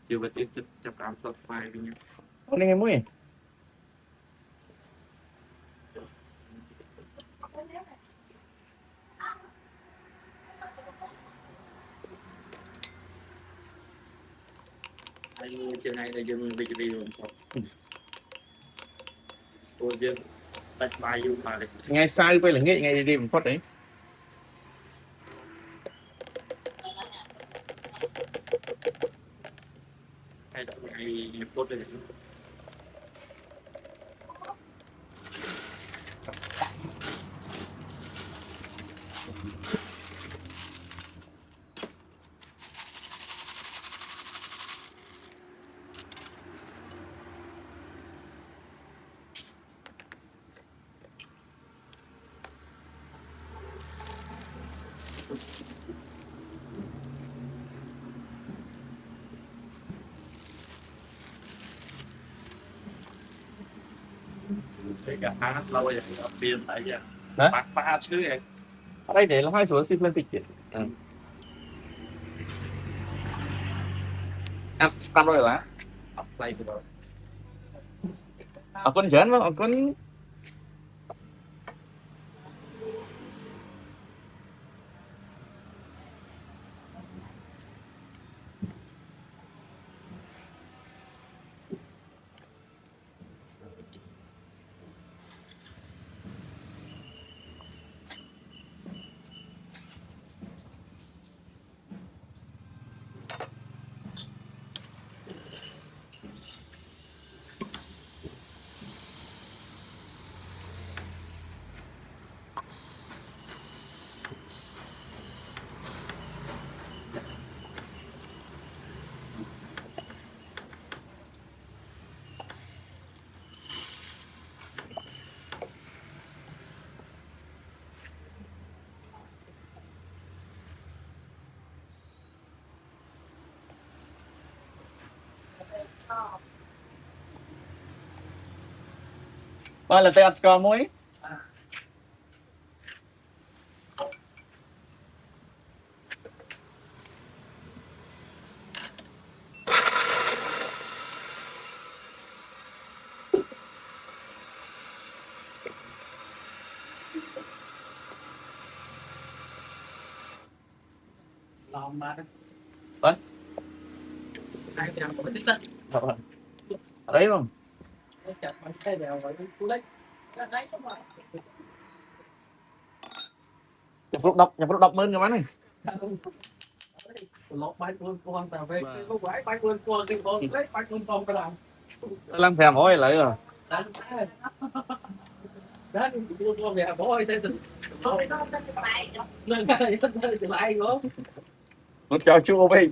chưa biết tiếp chụp cảm sốt phai với nhau Ini ngemui. anh chiều nay là dương đi luôn tôi dương đặt bài vô mà đấy Ngày sai với là nghĩ ngày đi một phút đấy. hay là ngày tốt đây cái cả hát lâu rồi biên tại giờ ba chứ em Ở đây để là hai số xin lên tịch chứ. Ăn rồi hả? đây rồi Ở con chén mà ở con ba là tay ăn score muối. lòng mà Vâng. ai làm có thích rất Ở đấy không? chặt bánh cây bèo với cú lách Nhập lúc đọc mơn cái bán này. lót bánh con tàu về có quái bánh con cái con lấy bánh con cái làm Làm thèm ôi lấy rồi. đánh đó con về bố ơi tên tình lên cái lại nữa Nó cho chú về.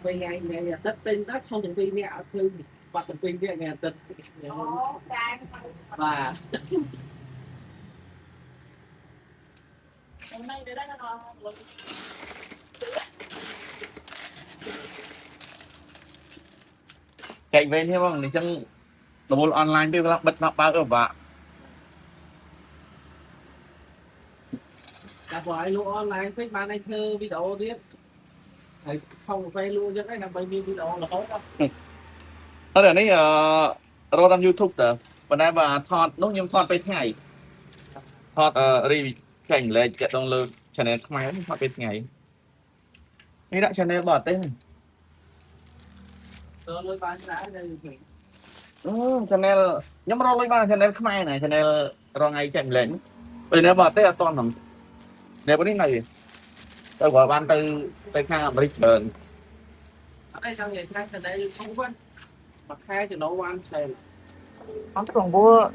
về ngày Tết tên Tết sau thành viên nghe thư và thành viên nghe ngày Tết và Chạy về thêm không? Thì chân đồ online bây giờ bật mặt bao ở vạ. cả vài luôn online Facebook bạn anh thơ video tiếp không phải luôn cho cái nào bao nhiêu video là tốt lắm Ở đây này rồi làm YouTube đó. Bữa nay bà thọt lúc nhưng thọtไปngày. Thọt đi cảnh lên chạy đông lơ channel máy thọtไปngày. Đây đã channel bỏ tên. tôi bán đã đây Channel nhóm rồi lấy ba channel máy này channel rồi ngày chạy lên. Bây giờ bỏ tên là toàn thằng. Nếu có này tôi gọi ban từ khang mà đi chơi ở đây sao vậy khai từ đây không quên mà khai từ nấu ăn xem không có vua